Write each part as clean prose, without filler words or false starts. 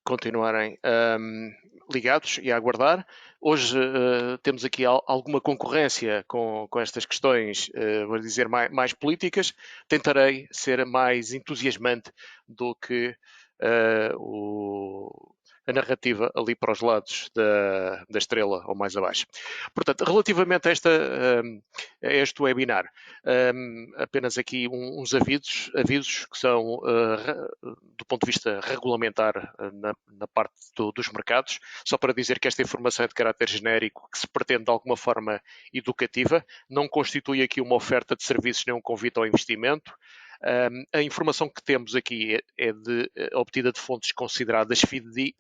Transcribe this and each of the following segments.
continuarem ligados e a aguardar. Hoje temos aqui alguma concorrência com estas questões, vou dizer, mais políticas. Tentarei ser mais entusiasmante do que a narrativa ali para os lados da estrela ou mais abaixo. Portanto, relativamente a este webinar, apenas aqui uns avisos que são, do ponto de vista regulamentar, na parte dos mercados, só para dizer que esta informação é de caráter genérico, que se pretende de alguma forma educativa, não constitui aqui uma oferta de serviços nem um convite ao investimento. A informação que temos aqui é obtida de fontes consideradas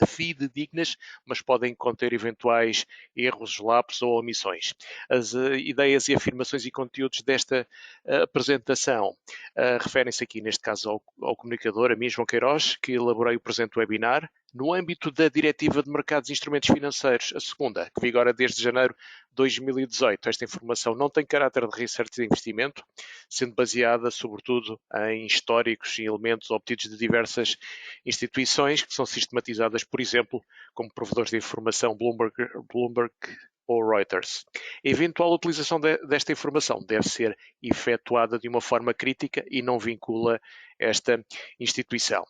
fidedignas, mas podem conter eventuais erros, lapsos ou omissões. As ideias e afirmações e conteúdos desta apresentação referem-se aqui, neste caso, ao comunicador, a mim, João Queiroz, que elaborei o presente webinar, no âmbito da Diretiva de Mercados e Instrumentos Financeiros, a segunda, que vigora desde janeiro de 2018. Esta informação não tem caráter de research de investimento, sendo baseada, sobretudo, em históricos e elementos obtidos de diversas instituições que são sistematizadas, por exemplo, como provedores de informação Bloomberg ou Reuters. A eventual utilização desta informação deve ser efetuada de uma forma crítica e não vincula esta instituição.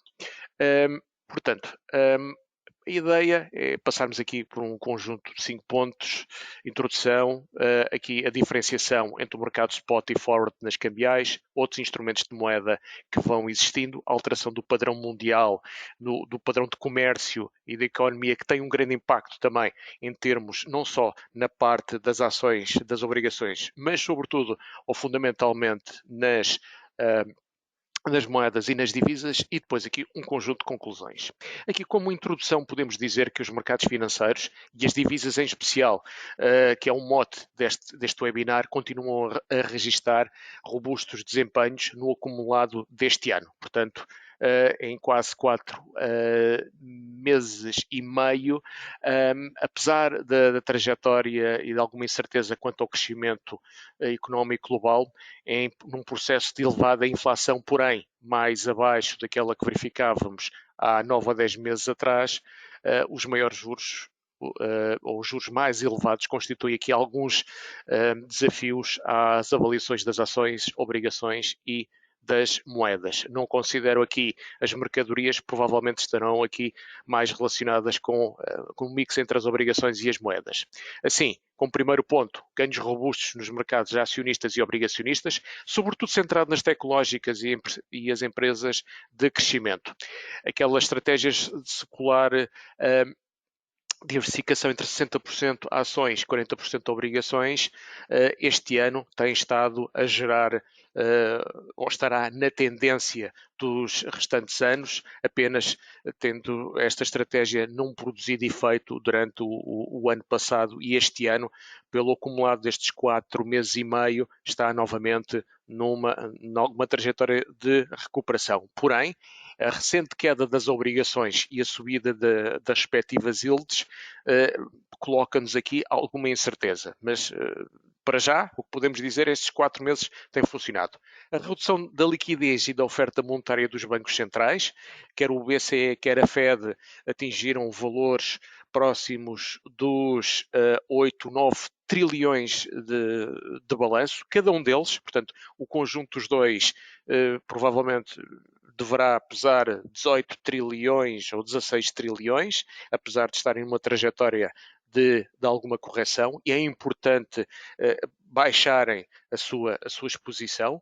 Portanto, a ideia é passarmos aqui por um conjunto de 5 pontos. Introdução, aqui a diferenciação entre o mercado spot e forward nas cambiais, outros instrumentos de moeda que vão existindo, alteração do padrão mundial, do padrão de comércio e da economia, que tem um grande impacto também em termos, não só na parte das ações, das obrigações, mas sobretudo ou fundamentalmente nas moedas e nas divisas, e depois aqui um conjunto de conclusões. Aqui, como introdução, podemos dizer que os mercados financeiros, e as divisas em especial, que é um mote deste webinar, continuam a registrar robustos desempenhos no acumulado deste ano. Portanto, em quase 4 meses e meio, apesar da trajetória e de alguma incerteza quanto ao crescimento económico global, num processo de elevada inflação, porém mais abaixo daquela que verificávamos há 9 a 10 meses atrás, os maiores juros ou os juros mais elevados constituem aqui alguns desafios às avaliações das ações, obrigações e das moedas. Não considero aqui as mercadorias, provavelmente estarão aqui mais relacionadas com o mix entre as obrigações e as moedas. Assim, como primeiro ponto, ganhos robustos nos mercados acionistas e obrigacionistas, sobretudo centrado nas tecnológicas e as empresas de crescimento. Aquelas estratégias de secular diversificação entre 60% ações, 40% obrigações, este ano tem estado a gerar, ou estará na tendência dos restantes anos, apenas tendo esta estratégia não produzido efeito durante o ano passado, e este ano, pelo acumulado destes 4 meses e meio, está novamente numa trajetória de recuperação. Porém, a recente queda das obrigações e a subida das respectivas yields coloca-nos aqui alguma incerteza, mas para já, o que podemos dizer é que estes 4 meses têm funcionado. A redução da liquidez e da oferta monetária dos bancos centrais, quer o BCE, quer a Fed, atingiram valores próximos dos 8, 9 trilhões de balanço, cada um deles, portanto, o conjunto dos dois provavelmente deverá pesar 18 trilhões ou 16 trilhões, apesar de estarem numa trajetória de alguma correção, e é importante baixarem a sua exposição,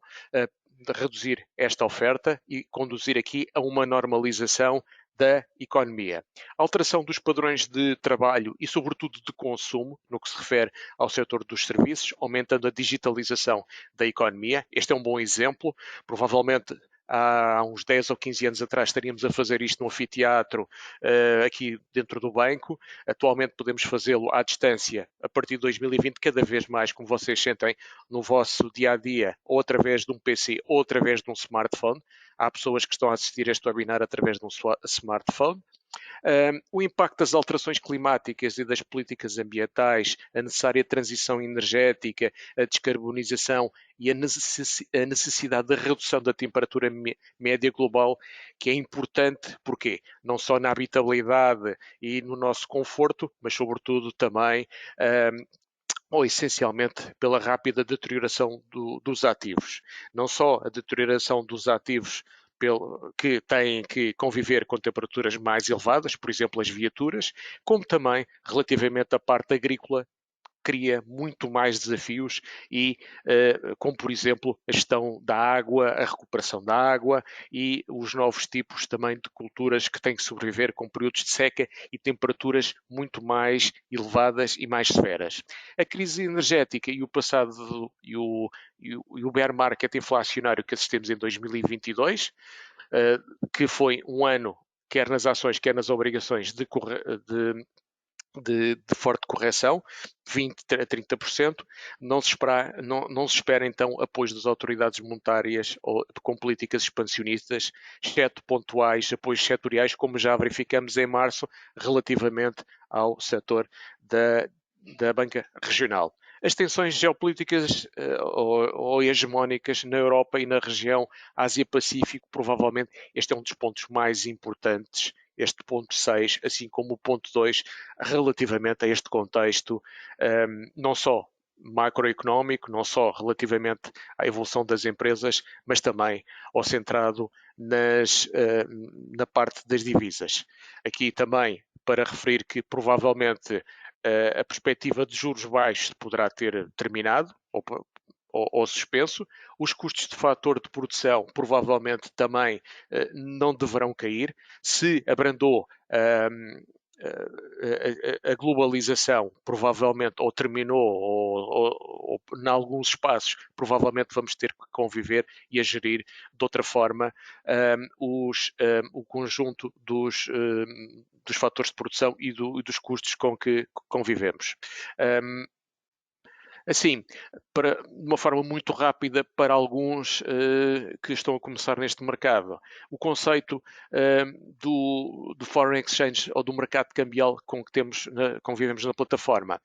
reduzir esta oferta e conduzir aqui a uma normalização da economia. Alteração dos padrões de trabalho e, sobretudo, de consumo, no que se refere ao setor dos serviços, aumentando a digitalização da economia. Este é um bom exemplo. Provavelmente, há uns 10 ou 15 anos atrás estaríamos a fazer isto no anfiteatro aqui dentro do banco. Atualmente podemos fazê-lo à distância a partir de 2020, cada vez mais, como vocês sentem, no vosso dia-a-dia, ou através de um PC ou através de um smartphone. há pessoas que estão a assistir a este webinar através de um smartphone. O impacto das alterações climáticas e das políticas ambientais, a necessária transição energética, a descarbonização e a necessidade da redução da temperatura média global, que é importante, porquê? Não só na habitabilidade e no nosso conforto, mas sobretudo também ou essencialmente pela rápida deterioração dos ativos. Não só a deterioração dos ativos que têm que conviver com temperaturas mais elevadas, por exemplo, as viaturas, como também relativamente à parte agrícola, cria muito mais desafios e, como por exemplo, a gestão da água, a recuperação da água e os novos tipos também de culturas que têm que sobreviver com períodos de seca e temperaturas muito mais elevadas e mais severas. A crise energética e o passado e o bear market inflacionário que assistimos em 2022, que foi um ano, quer nas ações, quer nas obrigações, de forte correção, 20% a 30%, não se espera então apoio das autoridades monetárias ou com políticas expansionistas, exceto pontuais apoios setoriais, como já verificamos em março, relativamente ao setor da banca regional. As tensões geopolíticas ou hegemónicas na Europa e na região Ásia-Pacífico, provavelmente este é um dos pontos mais importantes, este ponto 6, assim como o ponto 2, relativamente a este contexto, não só macroeconómico, não só relativamente à evolução das empresas, mas também ao centrado na parte das divisas. Aqui também para referir que provavelmente a perspectiva de juros baixos poderá ter terminado ou suspenso. Os custos de fator de produção provavelmente também não deverão cair. Se abrandou a globalização, provavelmente, ou terminou, ou em alguns espaços, provavelmente vamos ter que conviver e a gerir de outra forma o conjunto dos fatores de produção e dos custos com que convivemos. Assim, de uma forma muito rápida para alguns que estão a começar neste mercado, o conceito do foreign exchange ou do mercado cambial com que convivemos na plataforma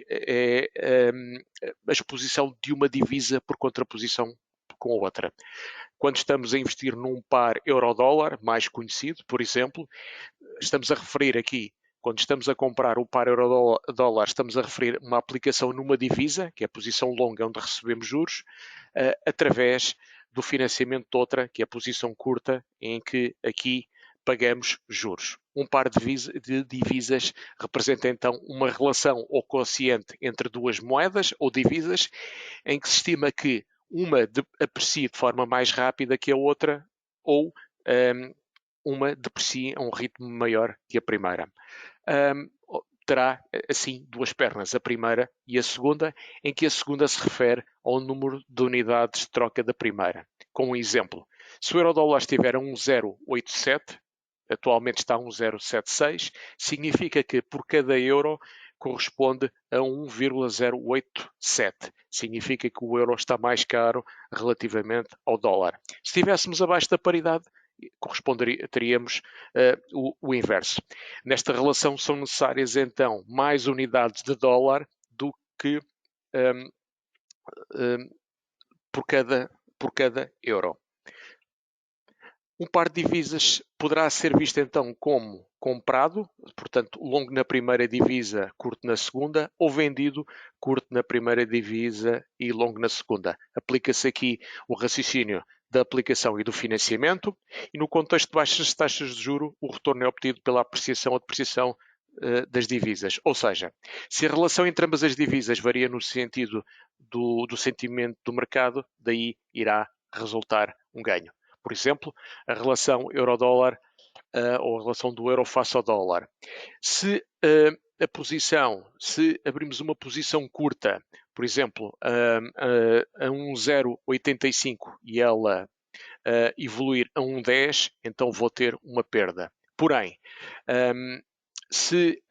é a exposição de uma divisa por contraposição com outra. Quando estamos a investir num par euro-dólar, mais conhecido, por exemplo, estamos a referir aqui, quando estamos a comprar o par euro-dólar, estamos a referir uma aplicação numa divisa, que é a posição longa onde recebemos juros, através do financiamento de outra, que é a posição curta, em que aqui pagamos juros. Um par de divisas representa então uma relação ou quociente entre duas moedas ou divisas, em que se estima que uma aprecie de forma mais rápida que a outra ou uma deprecia a um ritmo maior que a primeira. Terá, assim, duas pernas, a primeira e a segunda, em que a segunda se refere ao número de unidades de troca da primeira. Com um exemplo, se o euro-dólar estiver a 1,087, atualmente está a 1,076, significa que por cada euro corresponde a 1,087. Significa que o euro está mais caro relativamente ao dólar. Se estivéssemos abaixo da paridade, teríamos o inverso. Nesta relação são necessárias então mais unidades de dólar do que por cada euro. Um par de divisas poderá ser visto então como comprado, portanto longo na primeira divisa, curto na segunda, ou vendido, curto na primeira divisa e longo na segunda. Aplica-se aqui o raciocínio da aplicação e do financiamento, e no contexto de baixas taxas de juro, o retorno é obtido pela apreciação ou depreciação das divisas. Ou seja, se a relação entre ambas as divisas varia no sentido do sentimento do mercado, daí irá resultar um ganho. Por exemplo, a relação euro-dólar ou a relação do euro face ao dólar. Se abrimos uma posição curta, por exemplo, a 1,085 e ela evoluir a 1,10, então vou ter uma perda. Porém, se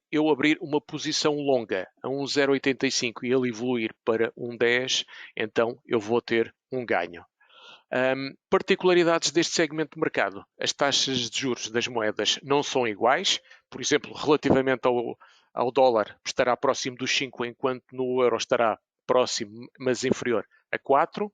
eu abrir uma posição longa a 1,085 e ele evoluir para 1,10, então eu vou ter um ganho. Particularidades deste segmento de mercado. As taxas de juros das moedas não são iguais. Por exemplo, relativamente ao dólar, estará próximo dos 5, enquanto no euro estará próximo, mas inferior a 4.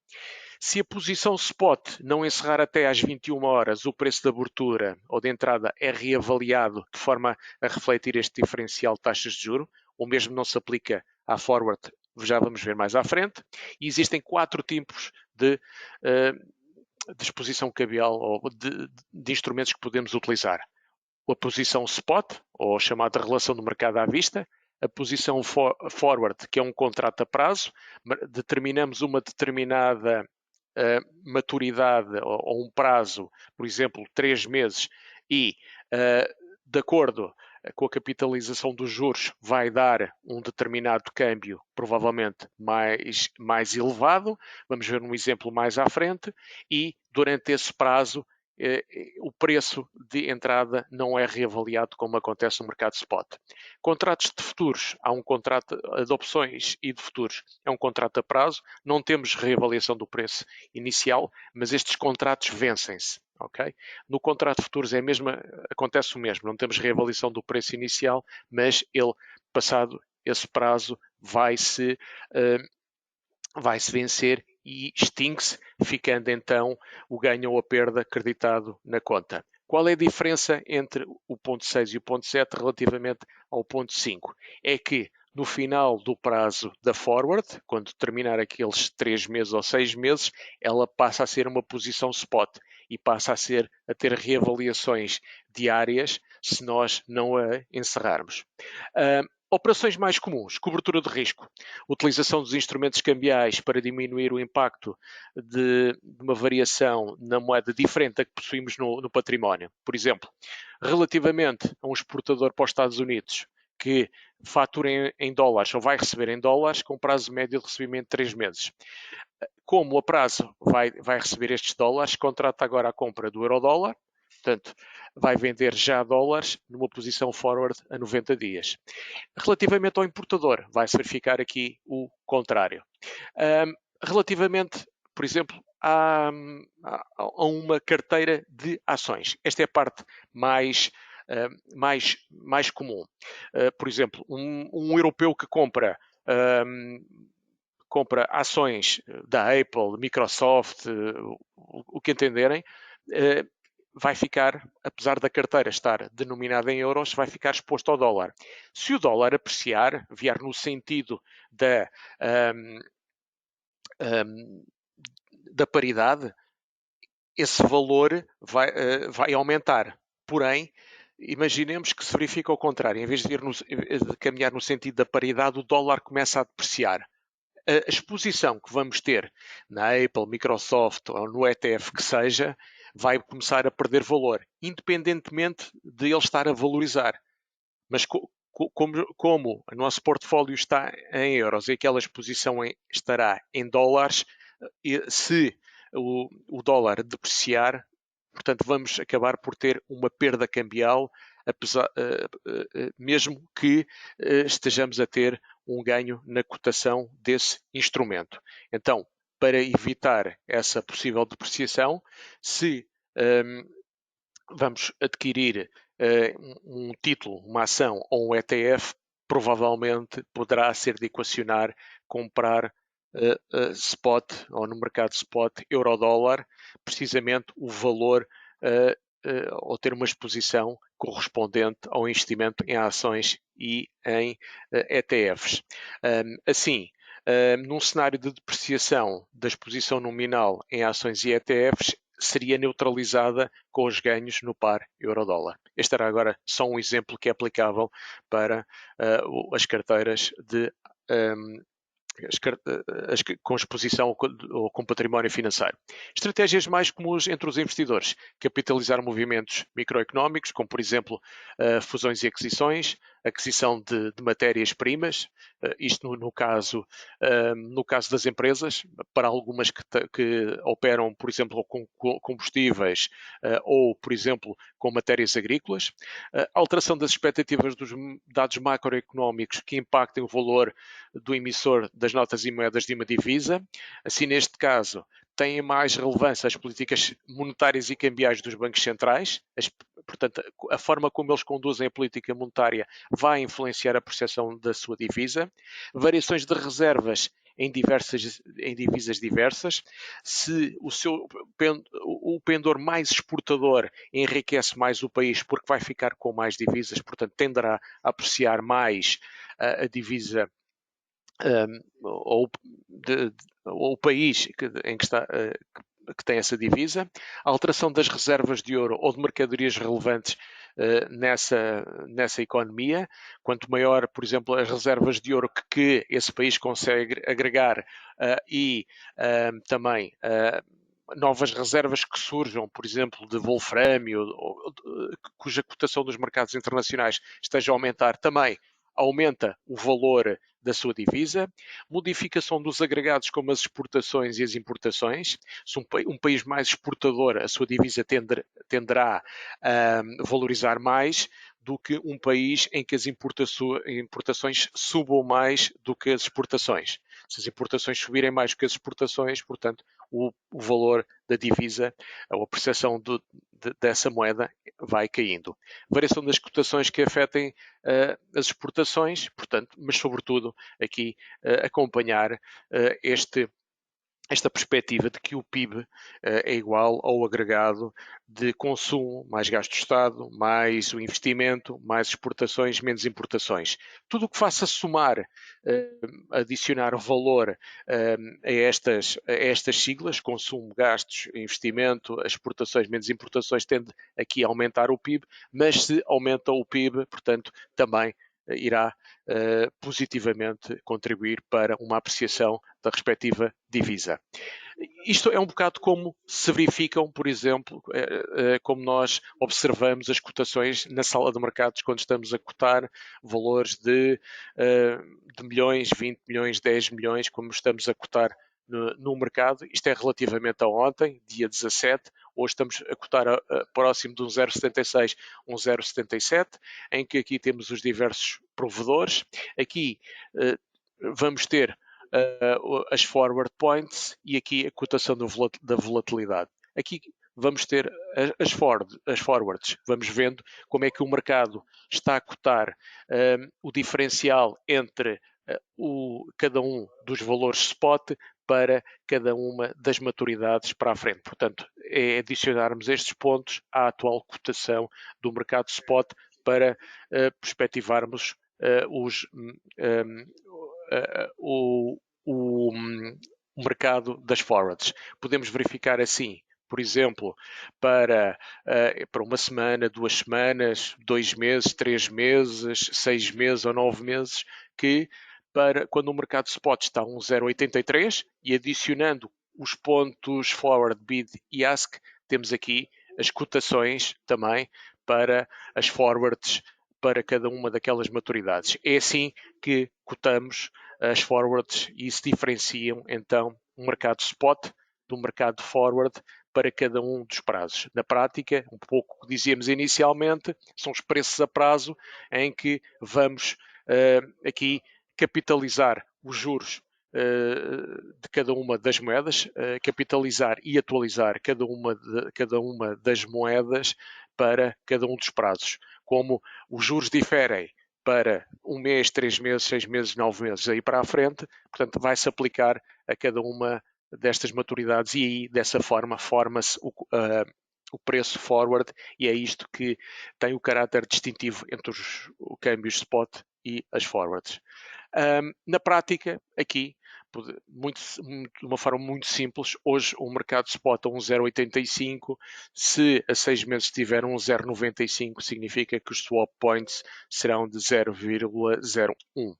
Se a posição spot não encerrar até às 21 horas, o preço de abertura ou de entrada é reavaliado de forma a refletir este diferencial de taxas de juro. O mesmo não se aplica à forward, já vamos ver mais à frente. E existem 4 tipos de exposição cambial ou de instrumentos que podemos utilizar. A posição spot, ou chamada relação do mercado à vista, a posição forward, que é um contrato a prazo, determinamos uma determinada maturidade ou um prazo, por exemplo, 3 meses, e de acordo com a capitalização dos juros vai dar um determinado câmbio, provavelmente mais elevado. Vamos ver um exemplo mais à frente, e durante esse prazo o preço de entrada não é reavaliado como acontece no mercado spot. Contratos de futuros, há um contrato de opções e de futuros, é um contrato a prazo, não temos reavaliação do preço inicial, mas estes contratos vencem-se. Okay? No contrato de futuros acontece o mesmo, não temos reavaliação do preço inicial, mas ele, passado esse prazo, vai-se vencer e extingue-se, ficando então o ganho ou a perda acreditado na conta. Qual é a diferença entre o ponto 6 e o ponto 7 relativamente ao ponto 5? É que no final do prazo da forward, quando terminar aqueles 3 meses ou 6 meses, ela passa a ser uma posição spot e passa a ter reavaliações diárias se nós não a encerrarmos. Operações mais comuns, cobertura de risco, utilização dos instrumentos cambiais para diminuir o impacto de uma variação na moeda diferente da que possuímos no património. Por exemplo, relativamente a um exportador para os Estados Unidos que fatura em dólares ou vai receber em dólares com prazo médio de recebimento de 3 meses. Como a prazo vai receber estes dólares, contrata agora a compra do euro-dólar, portanto, vai vender já dólares numa posição forward a 90 dias. Relativamente ao importador, vai-se verificar aqui o contrário. Relativamente, por exemplo, a uma carteira de ações. Esta é a parte mais comum. Por exemplo, um europeu que compra ações da Apple, Microsoft, o que entenderem, vai ficar, apesar da carteira estar denominada em euros, vai ficar exposto ao dólar. Se o dólar apreciar, vier no sentido da paridade, esse valor vai aumentar. Porém, imaginemos que se verifica ao contrário. Em vez de caminhar no sentido da paridade, o dólar começa a depreciar. A exposição que vamos ter na Apple, Microsoft ou no ETF que seja, vai começar a perder valor, independentemente de ele estar a valorizar. Mas como o nosso portfólio está em euros e aquela exposição estará em dólares, se o dólar depreciar, portanto, vamos acabar por ter uma perda cambial, mesmo que estejamos a ter um ganho na cotação desse instrumento. Então, para evitar essa possível depreciação, se vamos adquirir um título, uma ação ou um ETF, provavelmente poderá ser de equacionar comprar spot ou no mercado spot euro-dólar, precisamente o valor ou ter uma exposição correspondente ao investimento em ações e em ETFs. Assim, num cenário de depreciação da exposição nominal em ações e ETFs, seria neutralizada com os ganhos no par euro-dólar. Este era agora só um exemplo que é aplicável para as carteiras com exposição ou com património financeiro. Estratégias mais comuns entre os investidores: capitalizar movimentos microeconómicos, como por exemplo fusões e aquisição de matérias-primas, isto no caso das empresas, para algumas que operam, por exemplo, com combustíveis ou, por exemplo, com matérias agrícolas, alteração das expectativas dos dados macroeconómicos que impactem o valor do emissor das notas e moedas de uma divisa. Assim, neste caso, têm mais relevância as políticas monetárias e cambiais dos bancos centrais, portanto, a forma como eles conduzem a política monetária vai influenciar a percepção da sua divisa, variações de reservas em divisas diversas, se o pendor mais exportador enriquece mais o país porque vai ficar com mais divisas, portanto tenderá a apreciar mais a divisa ou o país em que está, que tem essa divisa, a alteração das reservas de ouro ou de mercadorias relevantes nessa economia. Quanto maior, por exemplo, as reservas de ouro que esse país consegue agregar e também novas reservas que surjam, por exemplo, de wolframio, cuja cotação dos mercados internacionais esteja a aumentar, também aumenta o valor da sua divisa, modificação dos agregados como as exportações e as importações. Se um país mais exportador, a sua divisa tenderá a valorizar mais do que um país em que as importações subam mais do que as exportações. Se as importações subirem mais do que as exportações, portanto, o valor da divisa, ou a percepção dessa moeda vai caindo. Variação das cotações que afetem as exportações, portanto, mas sobretudo aqui acompanhar esta perspectiva de que o PIB é igual ao agregado de consumo, mais gasto de Estado, mais o investimento, mais exportações, menos importações. Tudo o que faça somar, adicionar valor a estas siglas, consumo, gastos, investimento, exportações, menos importações, tende aqui a aumentar o PIB, mas se aumenta o PIB, portanto, também irá positivamente contribuir para uma apreciação da respectiva divisa. Isto é um bocado como se verificam, por exemplo, como nós observamos as cotações na sala de mercados quando estamos a cotar valores de milhões, 20 milhões, 10 milhões, como estamos a cotar no mercado. Isto é relativamente a ontem, dia 17. Hoje estamos a cotar próximo de um 0,76, um 0,77, em que aqui temos os diversos provedores. Aqui vamos ter as forward points e aqui a cotação da volatilidade. Aqui vamos ter as forwards, vamos vendo como é que o mercado está a cotar o diferencial entre cada um dos valores spot para cada uma das maturidades para a frente. Portanto, é adicionarmos estes pontos à atual cotação do mercado spot para perspectivarmos o mercado das forwards. Podemos verificar assim, por exemplo, para uma semana, 2 semanas, 2 meses, 3 meses, 6 meses ou 9 meses, que quando o mercado spot está a um 0,83 e adicionando os pontos forward, bid e ask, temos aqui as cotações também para as forwards para cada uma daquelas maturidades. É assim que cotamos as forwards e se diferenciam então um mercado spot do mercado forward para cada um dos prazos. Na prática, um pouco o que dizíamos inicialmente, são os preços a prazo em que vamos aqui capitalizar os juros de cada uma das moedas, capitalizar e atualizar cada uma das moedas para cada um dos prazos. Como os juros diferem para 1 mês, 3 meses, 6 meses, 9 meses, aí para a frente, portanto vai-se aplicar a cada uma destas maturidades e aí dessa forma forma-se o preço forward e é isto que tem o caráter distintivo entre os câmbios spot e as forwards. Na prática, aqui, de uma forma muito simples, hoje o mercado spot a um 0,85, se a 6 meses tiver um 0,95, significa que os swap points serão de 0,01.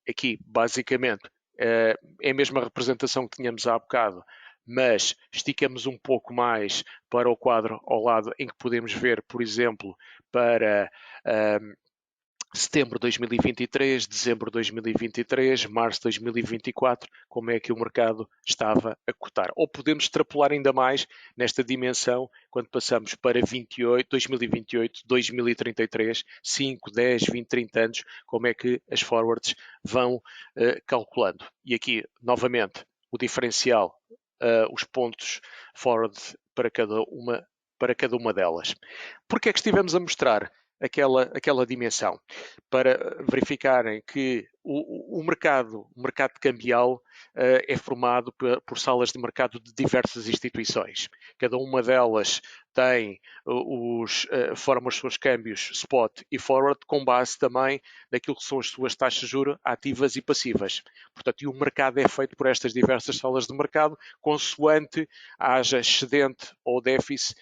Aqui, basicamente, é a mesma representação que tínhamos há bocado, mas esticamos um pouco mais para o quadro ao lado em que podemos ver, por exemplo, para setembro de 2023, dezembro de 2023, março de 2024, como é que o mercado estava a cotar. Ou podemos extrapolar ainda mais nesta dimensão quando passamos para 2028, 2033, 5, 10, 20, 30 anos, como é que as forwards vão calculando. E aqui, novamente, o diferencial os pontos forward para cada uma delas. Porque é que estivemos a mostrar aquela dimensão? Para verificarem que o mercado cambial é formado por salas de mercado de diversas instituições. Cada uma delas tem forma os seus câmbios spot e forward com base também naquilo que são as suas taxas de juros ativas e passivas. Portanto, e o mercado é feito por estas diversas salas de mercado, consoante haja excedente ou déficit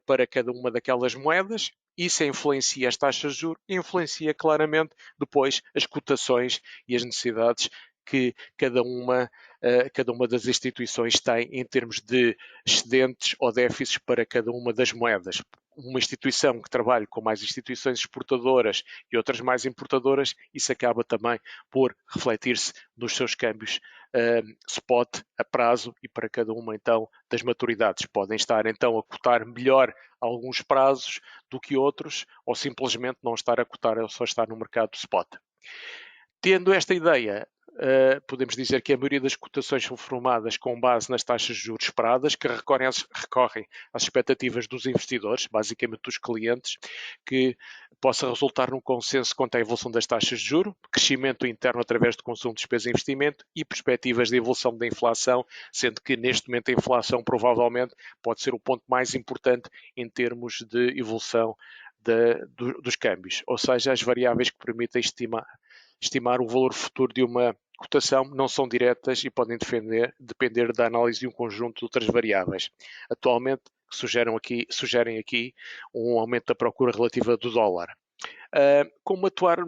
para cada uma daquelas moedas. Isso influencia as taxas de juros e influencia claramente depois as cotações e as necessidades que cada uma das instituições tem em termos de excedentes ou déficits para cada uma das moedas. Uma instituição que trabalha com mais instituições exportadoras e outras mais importadoras, isso acaba também por refletir-se nos seus câmbios spot a prazo e para cada uma então das maturidades. Podem estar então a cotar melhor alguns prazos do que outros ou simplesmente não estar a cotar ou só estar no mercado spot. Tendo esta ideia, podemos dizer que a maioria das cotações são formadas com base nas taxas de juros esperadas, que recorrem às expectativas dos investidores, basicamente dos clientes, que possa resultar num consenso quanto à evolução das taxas de juros, crescimento interno através de consumo, despesa e investimento e perspectivas de evolução da inflação, sendo que neste momento a inflação provavelmente pode ser o ponto mais importante em termos de evolução dos câmbios, ou seja, as variáveis que permitem estimar o valor futuro de uma cotação não são diretas e podem depender da análise de um conjunto de outras variáveis. Atualmente, sugerem aqui um aumento da procura relativa do dólar. Como atuar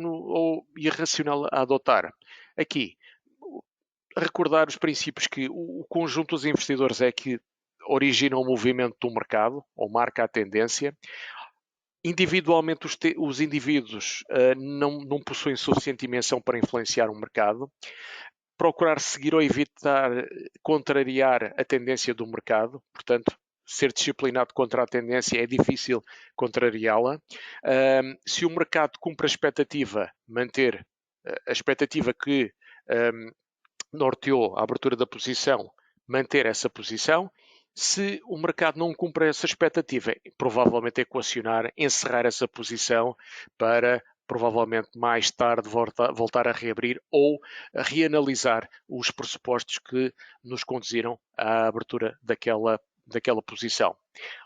e a racional a adotar? Aqui, recordar os princípios que o conjunto dos investidores é que origina o movimento do mercado, ou marca a tendência. Individualmente, os indivíduos não possuem suficiente dimensão para influenciar o mercado. Procurar seguir ou evitar contrariar a tendência do mercado, portanto, ser disciplinado contra a tendência é difícil contrariá-la. Se o mercado cumpre a expectativa, manter a expectativa que norteou a abertura da posição, manter essa posição. Se o mercado não cumpre essa expectativa, provavelmente equacionar, encerrar essa posição para provavelmente mais tarde voltar a reabrir ou a reanalisar os pressupostos que nos conduziram à abertura daquela posição.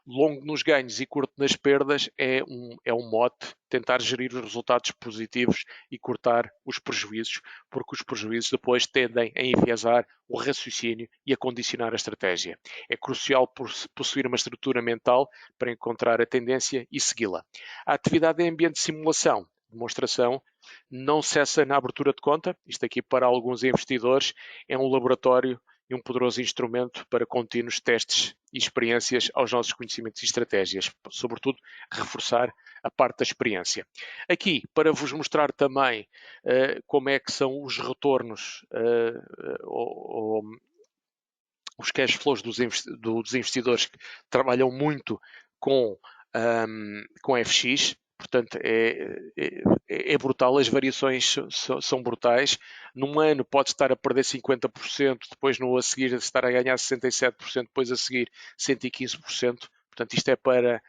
Longo nos ganhos e curto nas perdas é um mote, tentar gerir os resultados positivos e cortar os prejuízos, porque os prejuízos depois tendem a enviesar o raciocínio e a condicionar a estratégia. É crucial possuir uma estrutura mental para encontrar a tendência e segui-la. A atividade em ambiente de simulação, demonstração, não cessa na abertura de conta. Isto aqui para alguns investidores é um laboratório e um poderoso instrumento para contínuos testes e experiências aos nossos conhecimentos e estratégias, sobretudo reforçar a parte da experiência. Aqui, para vos mostrar também como é que são os retornos, os cash flows dos investidores que trabalham muito com FX, portanto é brutal, as variações são brutais. Num ano pode estar a perder 50%, depois no a seguir estar a ganhar 67%, depois a seguir 115%. Portanto, isto é para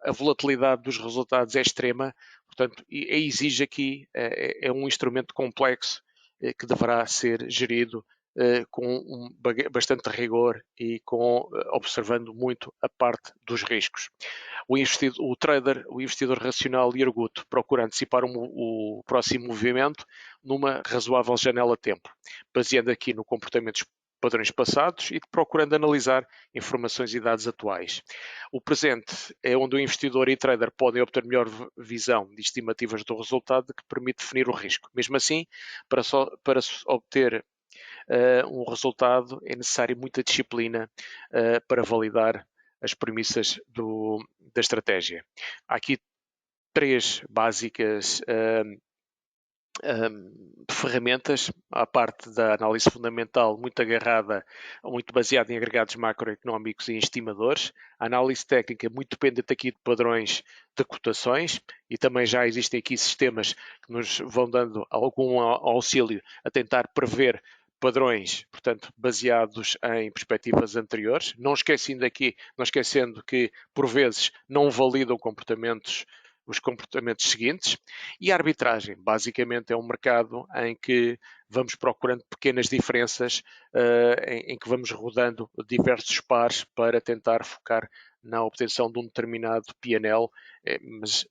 a volatilidade dos resultados é extrema, portanto, exige aqui, é um instrumento complexo que deverá ser gerido com bastante rigor e observando muito a parte dos riscos. O investidor racional e arguto procura antecipar o próximo movimento numa razoável janela de tempo, baseando aqui no comportamento padrões passados e procurando analisar informações e dados atuais. O presente é onde o investidor e trader podem obter melhor visão de estimativas do resultado que permite definir o risco. Mesmo assim, para obter um resultado é necessário muita disciplina para validar as premissas da estratégia. Há aqui três básicas ferramentas, à parte da análise fundamental, muito baseada em agregados macroeconómicos e estimadores. A análise técnica muito dependente aqui de padrões de cotações e também já existem aqui sistemas que nos vão dando algum auxílio a tentar prever padrões, portanto, baseados em perspectivas anteriores, não esquecendo que, por vezes, não validam os comportamentos seguintes, e a arbitragem, basicamente, é um mercado em que vamos procurando pequenas diferenças, em que vamos rodando diversos pares para tentar focar na obtenção de um determinado PNL, mas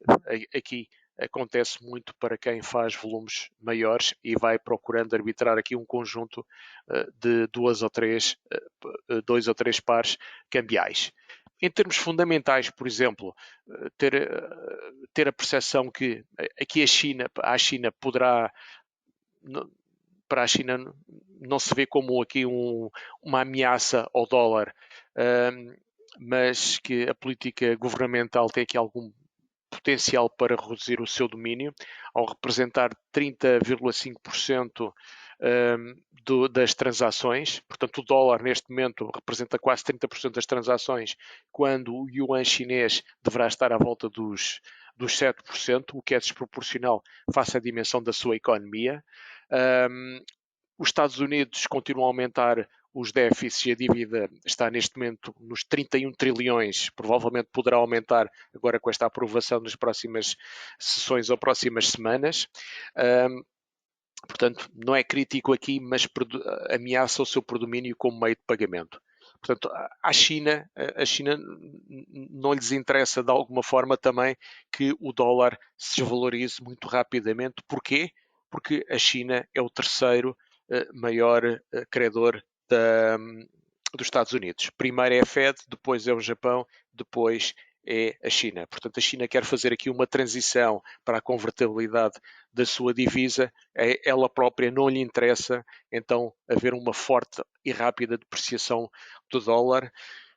aqui acontece muito para quem faz volumes maiores e vai procurando arbitrar aqui um conjunto de dois ou três pares cambiais. Em termos fundamentais, por exemplo, ter a percepção que aqui a China poderá, para a China não se vê como aqui uma ameaça ao dólar, mas que a política governamental tem aqui algum potencial para reduzir o seu domínio, ao representar 30,5% das transações. Portanto, o dólar neste momento representa quase 30% das transações, quando o yuan chinês deverá estar à volta dos 7%, o que é desproporcional face à dimensão da sua economia. Os Estados Unidos continuam a aumentar os déficits e a dívida está neste momento nos 31 trilhões, provavelmente poderá aumentar agora com esta aprovação nas próximas sessões ou próximas semanas. Portanto, não é crítico aqui, mas ameaça o seu predomínio como meio de pagamento. Portanto, a China não lhes interessa de alguma forma também que o dólar se desvalorize muito rapidamente. Porquê? Porque a China é o terceiro maior credor dos Estados Unidos. Primeiro é a Fed, depois é o Japão, depois é a China. Portanto, a China quer fazer aqui uma transição para a convertibilidade da sua divisa. Ela própria não lhe interessa, então, haver uma forte e rápida depreciação do dólar.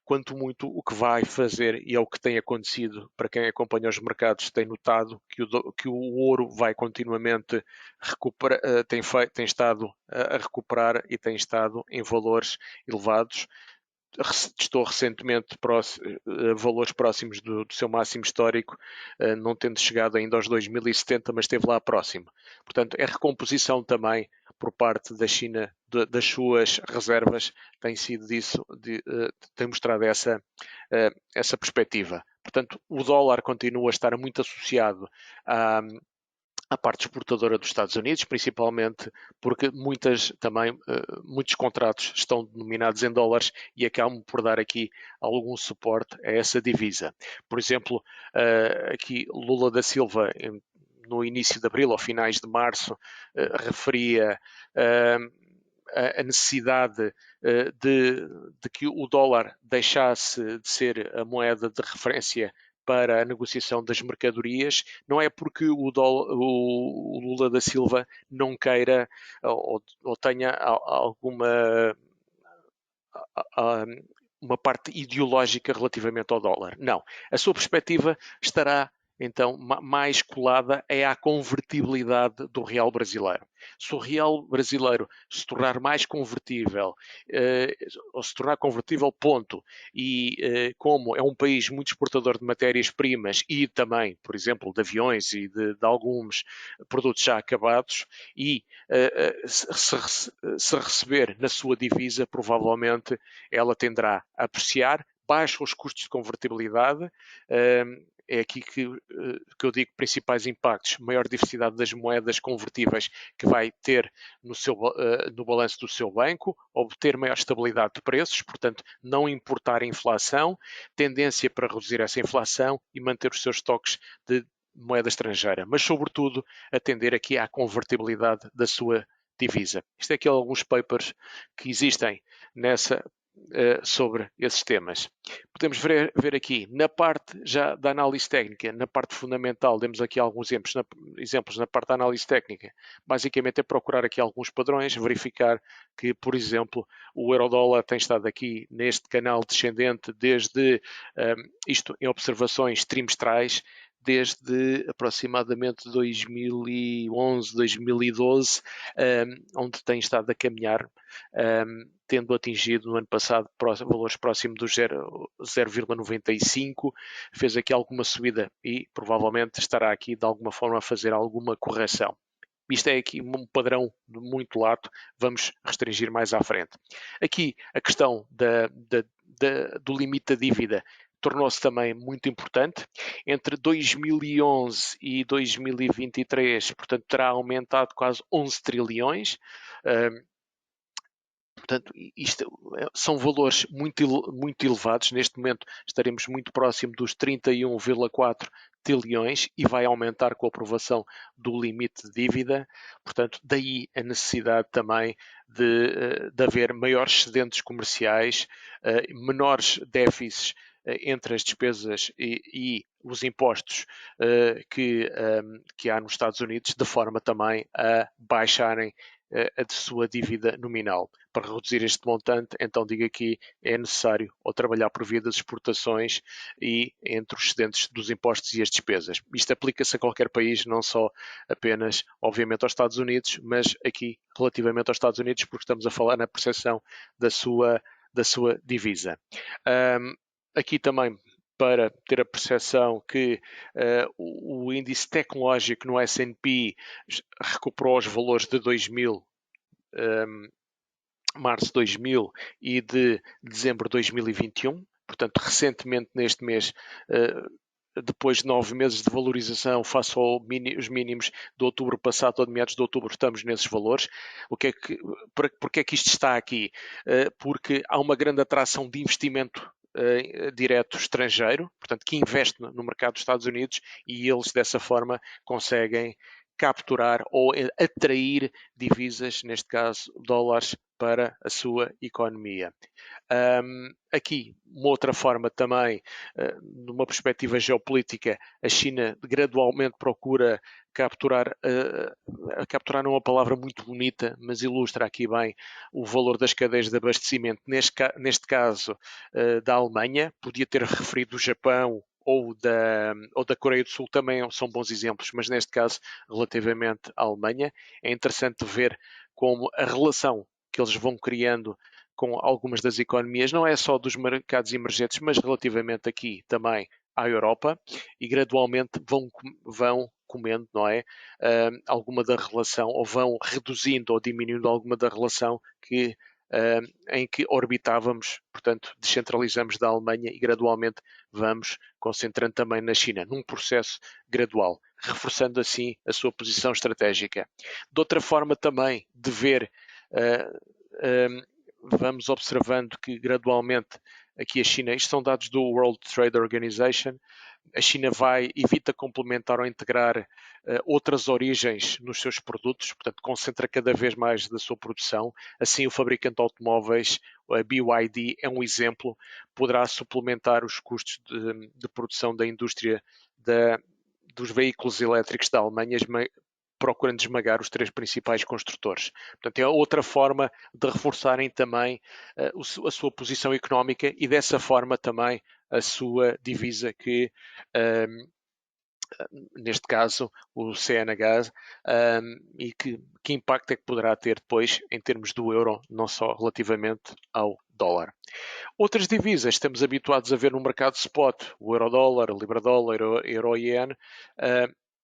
Quanto muito o que vai fazer, e é o que tem acontecido, para quem acompanha os mercados tem notado que o ouro vai continuamente recuperar, tem estado a recuperar e tem estado em valores elevados. Estou recentemente a valores próximos do seu máximo histórico, não tendo chegado ainda aos 2070, mas esteve lá próximo. Portanto, é recomposição também por parte da China das suas reservas, tem sido disso, tem mostrado essa perspectiva. Portanto, o dólar continua a estar muito associado à parte exportadora dos Estados Unidos, principalmente porque muitos contratos estão denominados em dólares e acabam por dar aqui algum suporte a essa divisa. Por exemplo, aqui Lula da Silva, no início de abril ou finais de março, referia a necessidade de que o dólar deixasse de ser a moeda de referência para a negociação das mercadorias. Não é porque o Lula da Silva não queira ou tenha alguma uma parte ideológica relativamente ao dólar. Não. A sua perspectiva estará então mais colada é à convertibilidade do real brasileiro. Se o real brasileiro se tornar mais convertível, ou se tornar convertível, ponto, e como é um país muito exportador de matérias-primas e também, por exemplo, de aviões e de alguns produtos já acabados, e se receber na sua divisa, provavelmente ela tenderá a apreciar, baixa os custos de convertibilidade. É aqui que eu digo principais impactos: maior diversidade das moedas convertíveis que vai ter no balanço do seu banco, obter maior estabilidade de preços, portanto não importar a inflação, tendência para reduzir essa inflação e manter os seus estoques de moeda estrangeira, mas sobretudo atender aqui à convertibilidade da sua divisa. Isto é aqui alguns papers que existem sobre esses temas. Podemos ver aqui, na parte já da análise técnica, na parte fundamental, demos aqui alguns exemplos na parte da análise técnica. Basicamente é procurar aqui alguns padrões, verificar que, por exemplo, o euro-dólar tem estado aqui neste canal descendente desde isto em observações trimestrais, desde aproximadamente 2011, 2012, onde tem estado a caminhar, tendo atingido no ano passado valores próximos do 0,95, fez aqui alguma subida e provavelmente estará aqui de alguma forma a fazer alguma correção. Isto é aqui um padrão muito lato, vamos restringir mais à frente. Aqui a questão do limite da dívida tornou-se também muito importante. Entre 2011 e 2023, portanto, terá aumentado quase 11 trilhões. Portanto, isto são valores muito elevados. Neste momento estaremos muito próximo dos 31,4 trilhões e vai aumentar com a aprovação do limite de dívida. Portanto, daí a necessidade também de haver maiores excedentes comerciais, menores déficits entre as despesas e os impostos que há nos Estados Unidos, de forma também a baixarem a de sua dívida nominal. Para reduzir este montante, então digo aqui, é necessário ou trabalhar por via das exportações e entre os excedentes dos impostos e as despesas. Isto aplica-se a qualquer país, não só apenas, obviamente, aos Estados Unidos, mas aqui relativamente aos Estados Unidos, porque estamos a falar na percepção da sua divisa. Aqui também para ter a percepção que o índice tecnológico no S&P recuperou os valores de 2000, março de 2000 e de dezembro de 2021. Portanto, recentemente, neste mês, depois de 9 meses de valorização face aos mínimos de outubro passado ou de meados de outubro, estamos nesses valores. Porque é que isto está aqui? Porque há uma grande atração de investimento direto estrangeiro, portanto, que investe no mercado dos Estados Unidos e eles, dessa forma, conseguem capturar ou atrair divisas, neste caso dólares, para a sua economia. Aqui, uma outra forma também, numa perspectiva geopolítica, a China gradualmente procura capturar não é uma palavra muito bonita, mas ilustra aqui bem o valor das cadeias de abastecimento, neste caso da Alemanha, podia ter referido o Japão ou da Coreia do Sul, também são bons exemplos, mas neste caso, relativamente à Alemanha, é interessante ver como a relação que eles vão criando com algumas das economias, não é só dos mercados emergentes, mas relativamente aqui também à Europa, e gradualmente vão comendo, não é? Alguma da relação, ou vão reduzindo ou diminuindo alguma da relação em que orbitávamos, portanto, descentralizamos da Alemanha e gradualmente vamos concentrando também na China, num processo gradual, reforçando assim a sua posição estratégica. De outra forma também de ver, vamos observando que gradualmente aqui a China, isto são dados do World Trade Organization, a China evita complementar ou integrar outras origens nos seus produtos, portanto concentra cada vez mais da sua produção. Assim, o fabricante de automóveis, a BYD, é um exemplo, poderá suplementar os custos de produção da indústria dos veículos elétricos da Alemanha, procurando esmagar os 3 principais construtores. Portanto, é outra forma de reforçarem também a sua posição económica e dessa forma também a sua divisa que neste caso o CNH, e que impacto é que poderá ter depois em termos do euro, não só relativamente ao dólar. Outras divisas estamos habituados a ver no mercado spot, o euro-dólar, o libra-dólar, o euro-iene,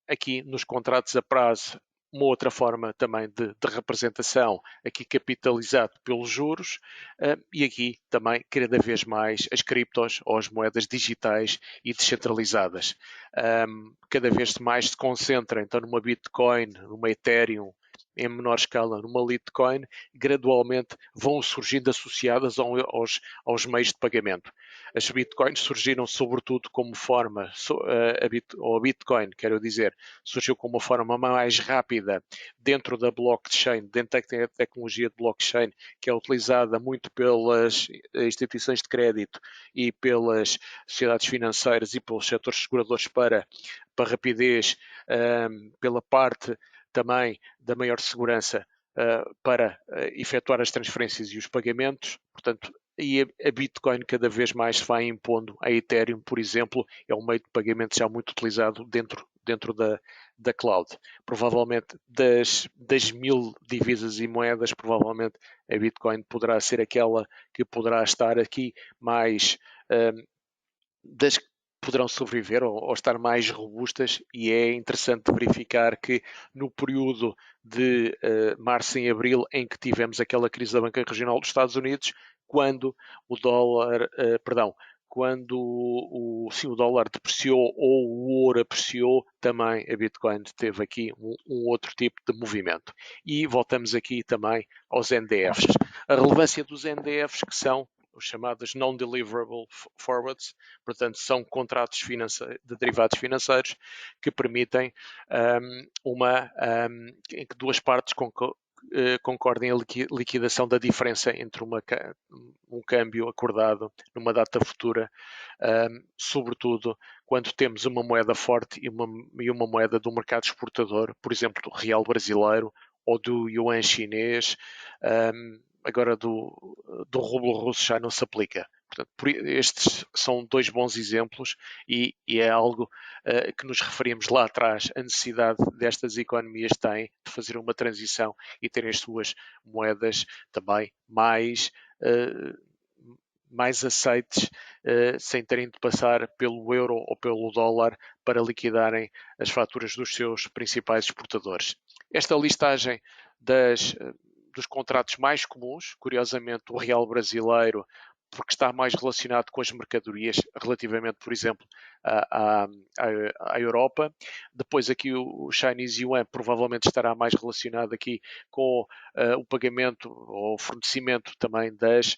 aqui nos contratos a prazo, uma outra forma também de representação, aqui capitalizado pelos juros, e aqui também cada vez mais as criptos ou as moedas digitais e descentralizadas. Cada vez mais se concentra então numa Bitcoin, numa Ethereum, em menor escala numa Litecoin, gradualmente vão surgindo associadas aos meios de pagamento. As Bitcoins surgiram sobretudo como forma, ou a Bitcoin, quero dizer, surgiu como uma forma mais rápida dentro da blockchain, dentro da tecnologia de blockchain, que é utilizada muito pelas instituições de crédito e pelas sociedades financeiras e pelos setores seguradores para rapidez, pela parte também da maior segurança para efetuar as transferências e os pagamentos. Portanto, e a Bitcoin cada vez mais se vai impondo. A Ethereum, por exemplo, é um meio de pagamento já muito utilizado dentro da cloud. Provavelmente das 1000 divisas e moedas, provavelmente a Bitcoin poderá ser aquela que poderá estar aqui mais das poderão sobreviver ou estar mais robustas, e é interessante verificar que no período de março e abril, em que tivemos aquela crise da banca regional dos Estados Unidos, quando o dólar, quando o dólar depreciou ou o ouro apreciou, também a Bitcoin teve aqui um outro tipo de movimento. E voltamos aqui também aos NDFs. A relevância dos NDFs, que são os chamados Non-Deliverable Forwards, portanto, são contratos de derivados financeiros que permitem em que duas partes concordem a liquidação da diferença entre um câmbio acordado numa data futura, sobretudo quando temos uma moeda forte e uma moeda do mercado exportador, por exemplo, do real brasileiro ou do yuan chinês. Agora do rublo russo já não se aplica. Portanto, estes são dois bons exemplos e é algo que nos referimos lá atrás. A necessidade destas economias têm de fazer uma transição e terem as suas moedas também mais aceites, sem terem de passar pelo euro ou pelo dólar para liquidarem as faturas dos seus principais exportadores. Esta listagem dos contratos mais comuns, curiosamente o real brasileiro, porque está mais relacionado com as mercadorias, relativamente, por exemplo, à Europa. Depois aqui o Chinese Yuan provavelmente estará mais relacionado aqui com o pagamento ou fornecimento também das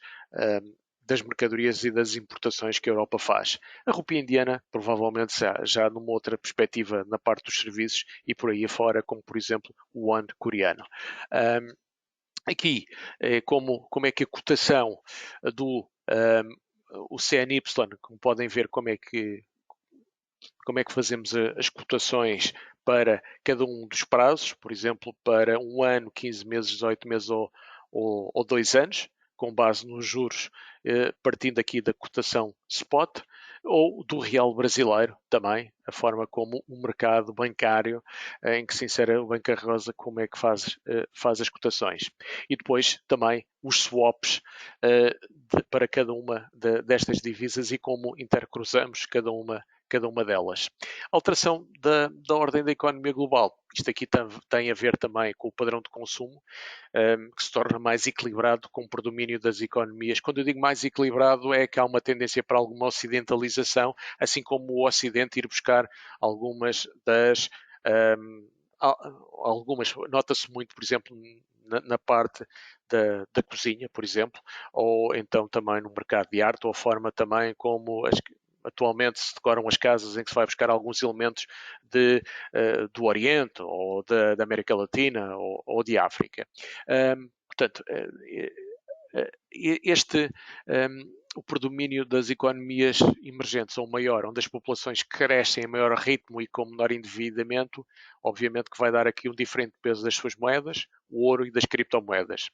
mercadorias e das importações que a Europa faz. A rupia indiana, provavelmente já numa outra perspectiva na parte dos serviços e por aí afora, como por exemplo o yuan coreano. Aqui, como é que a cotação do o CNY, como podem ver como é que fazemos as cotações para cada um dos prazos, por exemplo, para um ano, 15 meses, 18 meses ou 2 anos, com base nos juros, partindo aqui da cotação spot, ou do real brasileiro também, a forma como o mercado bancário, em que se insere o Banca Rosa, como é que faz as cotações. E depois também os swaps para cada uma destas divisas e como intercruzamos cada uma delas. Alteração da ordem da economia global. Isto aqui tem a ver também com o padrão de consumo, que se torna mais equilibrado com o predomínio das economias. Quando eu digo mais equilibrado, é que há uma tendência para alguma ocidentalização, assim como o Ocidente ir buscar algumas nota-se muito, por exemplo, na parte da cozinha, por exemplo, ou então também no mercado de arte, ou a forma também como atualmente se decoram as casas, em que se vai buscar alguns elementos do Oriente ou da América Latina ou de África. Portanto, o predomínio das economias emergentes ou maior, onde as populações crescem em maior ritmo e com menor endividamento, obviamente que vai dar aqui um diferente peso das suas moedas, o ouro e das criptomoedas.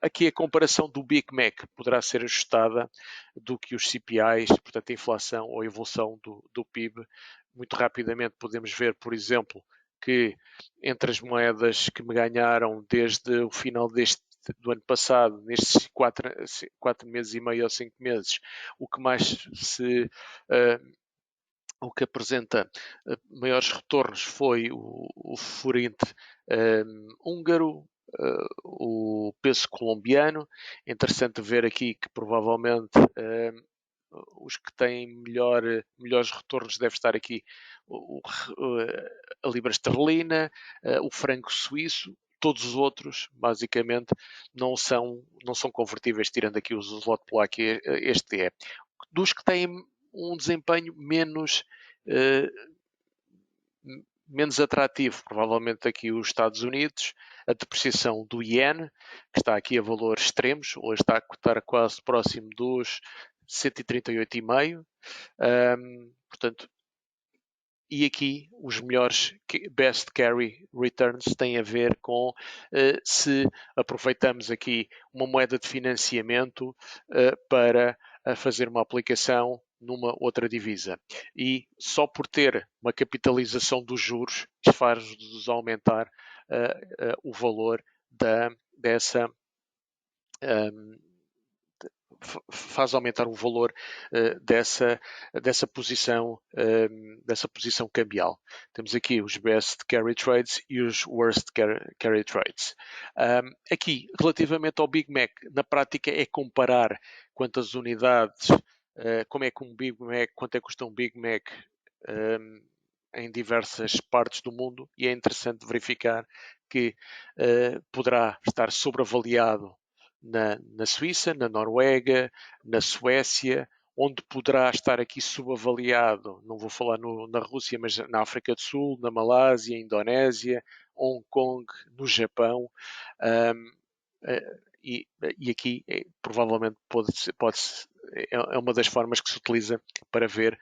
Aqui a comparação do Big Mac poderá ser ajustada do que os CPIs, portanto a inflação ou a evolução do PIB. Muito rapidamente podemos ver, por exemplo, que entre as moedas que me ganharam desde o final do ano passado, nestes 4 meses e meio ou 5 meses, o que mais o que apresenta maiores retornos foi o forinte húngaro, o peso colombiano. Interessante ver aqui que provavelmente os que têm melhores retornos deve estar aqui a libra esterlina, o franco suíço. Todos os outros, basicamente, não são convertíveis, tirando aqui o zloty polaco e este é. Dos que têm um desempenho menos atrativo, provavelmente aqui os Estados Unidos, a depreciação do iene, que está aqui a valores extremos, hoje está a cotar quase próximo dos 138,5. Portanto, e aqui os melhores best carry returns têm a ver com se aproveitamos aqui uma moeda de financiamento para fazer uma aplicação numa outra divisa. E só por ter uma capitalização dos juros, isso faz-nos aumentar o valor faz aumentar o valor dessa posição cambial. Temos aqui os best carry trades e os worst carry trades. Aqui, relativamente ao Big Mac, na prática é comparar quantas unidades, como é que um Big Mac, quanto é que custa um Big Mac em diversas partes do mundo, e é interessante verificar que poderá estar sobreavaliado na Suíça, na Noruega, na Suécia, onde poderá estar aqui subavaliado, não vou falar na Rússia, mas na África do Sul, na Malásia, Indonésia, Hong Kong, no Japão. E aqui provavelmente é uma das formas que se utiliza para ver,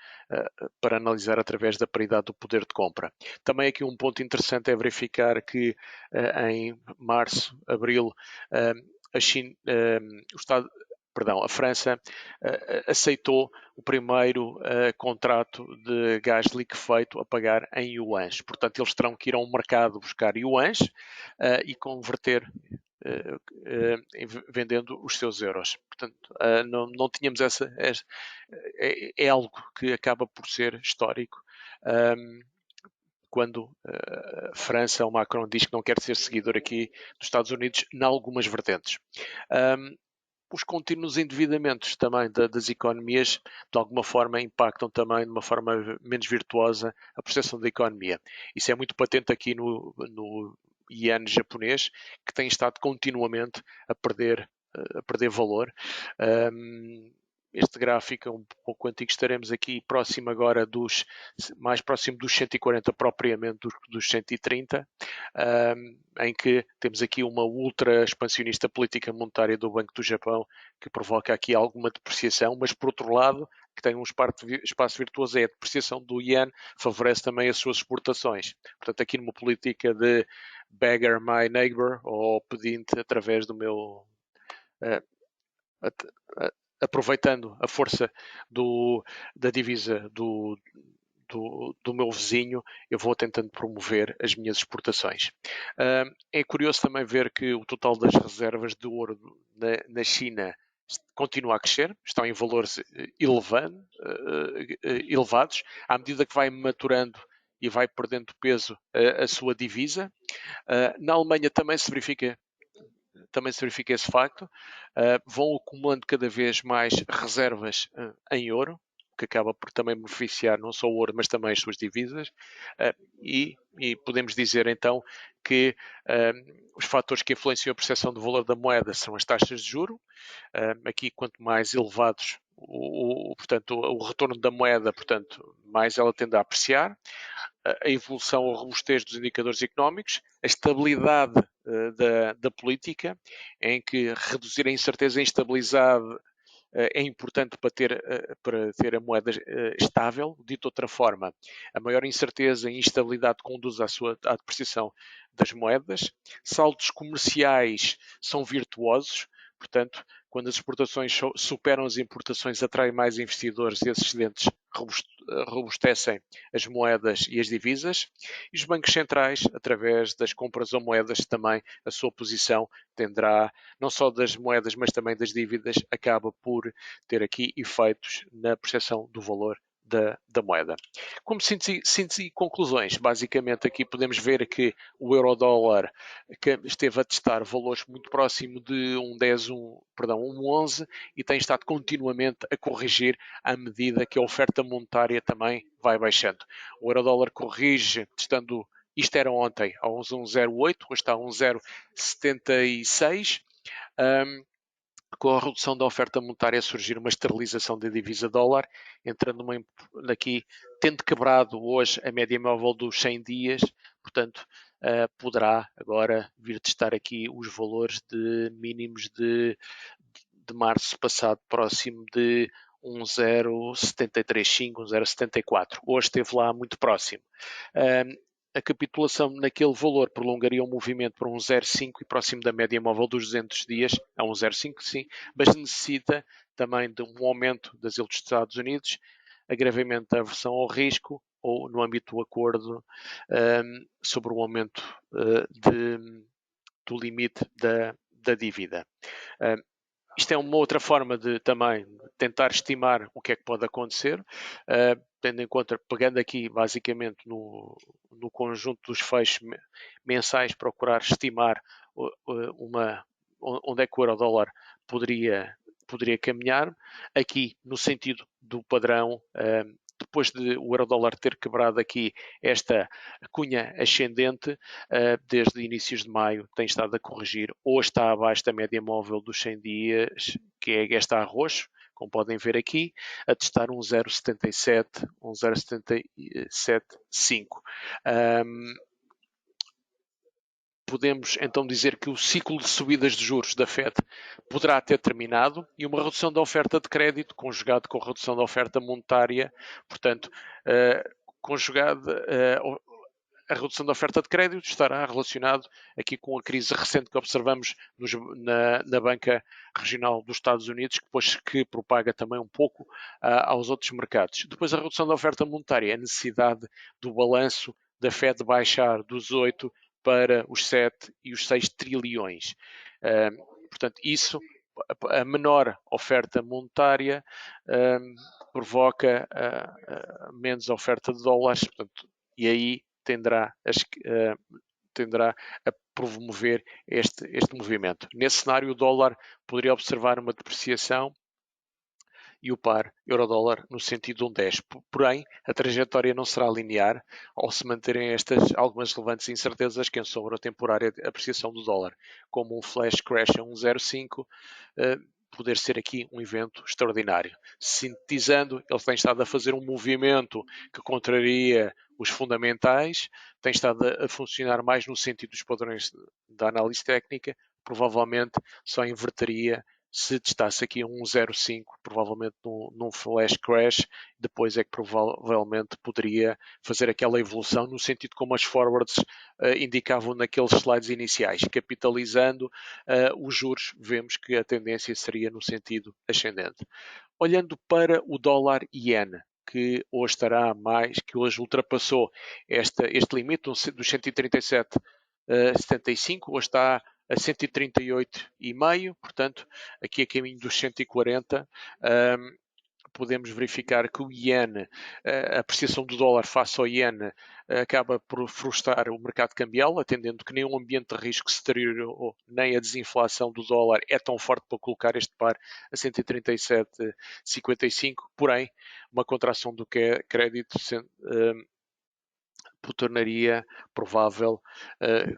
para analisar através da paridade do poder de compra. Também aqui um ponto interessante é verificar que em março, abril, a China, a França aceitou o primeiro contrato de gás liquefeito a pagar em yuans. Portanto, eles terão que ir a um mercado buscar yuans e converter vendendo os seus euros. Portanto, não tínhamos é algo que acaba por ser histórico. Quando a França, o Macron, diz que não quer ser seguidor aqui dos Estados Unidos, em algumas vertentes. Os contínuos endividamentos também das economias, de alguma forma, impactam também de uma forma menos virtuosa a percepção da economia. Isso é muito patente aqui no iene japonês, que tem estado continuamente a perder valor. Este gráfico é um pouco antigo, estaremos aqui próximo agora mais próximo dos 140 propriamente dos 130, em que temos aqui uma ultra expansionista política monetária do Banco do Japão que provoca aqui alguma depreciação, mas por outro lado, que tem um espaço virtuoso é a depreciação do iene, favorece também as suas exportações. Portanto, aqui numa política de beggar my neighbor, ou pedinte através do meu aproveitando a força da divisa do meu vizinho, eu vou tentando promover as minhas exportações. É curioso também ver que o total das reservas de ouro na China continua a crescer, estão em valores elevados, à medida que vai maturando e vai perdendo peso a sua divisa. Na Alemanha também se verifica esse facto, vão acumulando cada vez mais reservas em ouro, que acaba por também beneficiar não só o ouro, mas também as suas divisas, e podemos dizer então que os fatores que influenciam a percepção do valor da moeda são as taxas de juro. Aqui, quanto mais elevados portanto, o retorno da moeda, portanto, mais ela tende a apreciar. A evolução ou robustez dos indicadores económicos, a estabilidade da política, em que reduzir a incerteza e instabilidade é importante para ter a moeda estável. Dito de outra forma, a maior incerteza e instabilidade conduz à depreciação das moedas. Saldos comerciais são virtuosos, portanto, quando as exportações superam as importações, atraem mais investidores e esses excedentes robustecem as moedas e as divisas. E os bancos centrais, através das compras ou moedas, também a sua posição tenderá, não só das moedas, mas também das dívidas, acaba por ter aqui efeitos na percepção do valor da moeda. Como síntese e conclusões, basicamente aqui podemos ver que o euro-dólar esteve a testar valores muito próximo de um 11 e tem estado continuamente a corrigir à medida que a oferta monetária também vai baixando. O euro-dólar corrige, testando, isto era ontem, a 1,08, hoje está a 1,076. Com a redução da oferta monetária surgir uma esterilização da divisa dólar, entrando aqui, tendo quebrado hoje a média móvel dos 100 dias, portanto, poderá agora vir testar aqui os valores de mínimos de março passado, próximo de 1,073,5, 1,074. Hoje esteve lá muito próximo. A capitulação naquele valor prolongaria o movimento para um 0,5 e próximo da média móvel dos 200 dias, a um 0,5 sim, mas necessita também de um aumento das yields dos Estados Unidos, agravamento da aversão ao risco ou no âmbito do acordo sobre o aumento do limite da dívida. Isto é uma outra forma de também tentar estimar o que é que pode acontecer, tendo em conta, pegando aqui basicamente no conjunto dos fechos mensais, procurar estimar onde é que o euro-dólar poderia caminhar. Aqui, no sentido do padrão, depois de o euro-dólar ter quebrado aqui esta cunha ascendente, desde inícios de maio tem estado a corrigir ou está abaixo da média móvel dos 100 dias, que é esta a roxo, como podem ver aqui, a testar um 0,77, um 0,775. Podemos então dizer que o ciclo de subidas de juros da Fed poderá ter terminado e uma redução da oferta de crédito, conjugado com a redução da oferta monetária, portanto, conjugada a redução da oferta de crédito estará relacionado aqui com a crise recente que observamos na banca regional dos Estados Unidos, que propaga também um pouco aos outros mercados. Depois a redução da oferta monetária, a necessidade do balanço da Fed baixar dos 8 para os 7 e os 6 trilhões. Portanto, isso, a menor oferta monetária provoca menos oferta de dólares, portanto, e aí tenderá a promover este movimento. Nesse cenário, o dólar poderia observar uma depreciação e o par euro-dólar no sentido de um 10. Porém, a trajetória não será linear ao se manterem estas algumas relevantes incertezas que sobre a temporária apreciação do dólar, como um flash crash a 1,05, poder ser aqui um evento extraordinário. Sintetizando, ele tem estado a fazer um movimento que contraria os fundamentais, tem estado a funcionar mais no sentido dos padrões da análise técnica, provavelmente só inverteria se testasse aqui um 0,5, provavelmente num flash crash, depois é que provavelmente poderia fazer aquela evolução no sentido como as forwards indicavam naqueles slides iniciais, capitalizando os juros, vemos que a tendência seria no sentido ascendente. Olhando para o dólar iene, que hoje estará mais, que hoje ultrapassou este limite dos 137,75, hoje está a 138,5, portanto, aqui a caminho dos 140. Podemos verificar que o iene, a apreciação do dólar face ao iene, acaba por frustrar o mercado cambial, atendendo que nem o ambiente de risco se deteriorou, nem a desinflação do dólar é tão forte para colocar este par a 137,55, porém, uma contração do crédito tornaria provável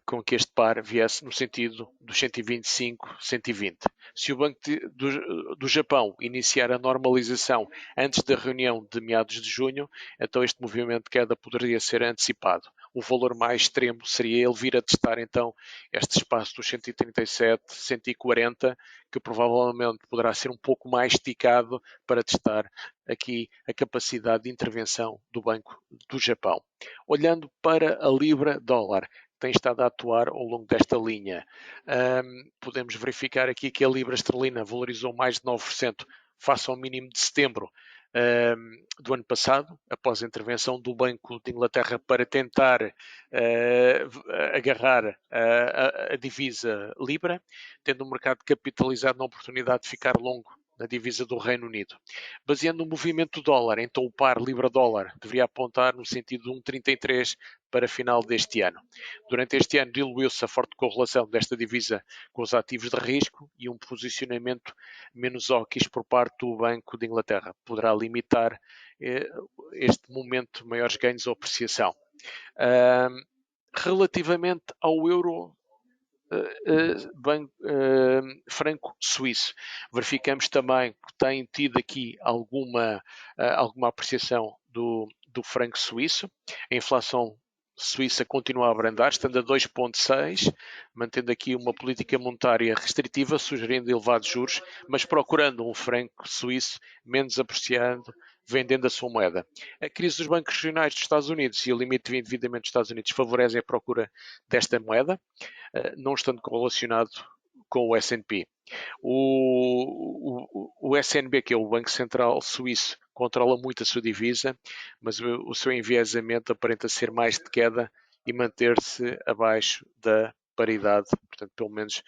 com que este par viesse no sentido dos 125, 120. Se o Banco do Japão iniciar a normalização antes da reunião de meados de junho, então este movimento de queda poderia ser antecipado. O valor mais extremo seria ele vir a testar então este espaço dos 137, 140, que provavelmente poderá ser um pouco mais esticado para testar aqui a capacidade de intervenção do Banco do Japão. Olhando para a libra-dólar, que tem estado a atuar ao longo desta linha, podemos verificar aqui que a libra esterlina valorizou mais de 9% face ao mínimo de setembro do ano passado, após a intervenção do Banco de Inglaterra para tentar agarrar a divisa libra, tendo o mercado capitalizado na oportunidade de ficar longo na divisa do Reino Unido. Baseando no movimento do dólar, então o par libra-dólar deveria apontar no sentido de 1,33 para final deste ano. Durante este ano diluiu-se a forte correlação desta divisa com os ativos de risco e um posicionamento menos hawkish por parte do Banco de Inglaterra poderá limitar este momento de maiores ganhos ou apreciação. Relativamente ao euro, franco suíço. Verificamos também que tem tido aqui alguma apreciação do franco suíço. A inflação suíça continua a abrandar, estando a 2,6, mantendo aqui uma política monetária restritiva, sugerindo elevados juros, mas procurando um franco suíço menos apreciado, vendendo a sua moeda. A crise dos bancos regionais dos Estados Unidos e o limite de endividamento dos Estados Unidos favorecem a procura desta moeda, não estando correlacionado com o S&P. O SNB, que é o Banco Central Suíço, controla muito a sua divisa, mas o seu enviesamento aparenta ser mais de queda e manter-se abaixo da paridade, portanto, pelo menos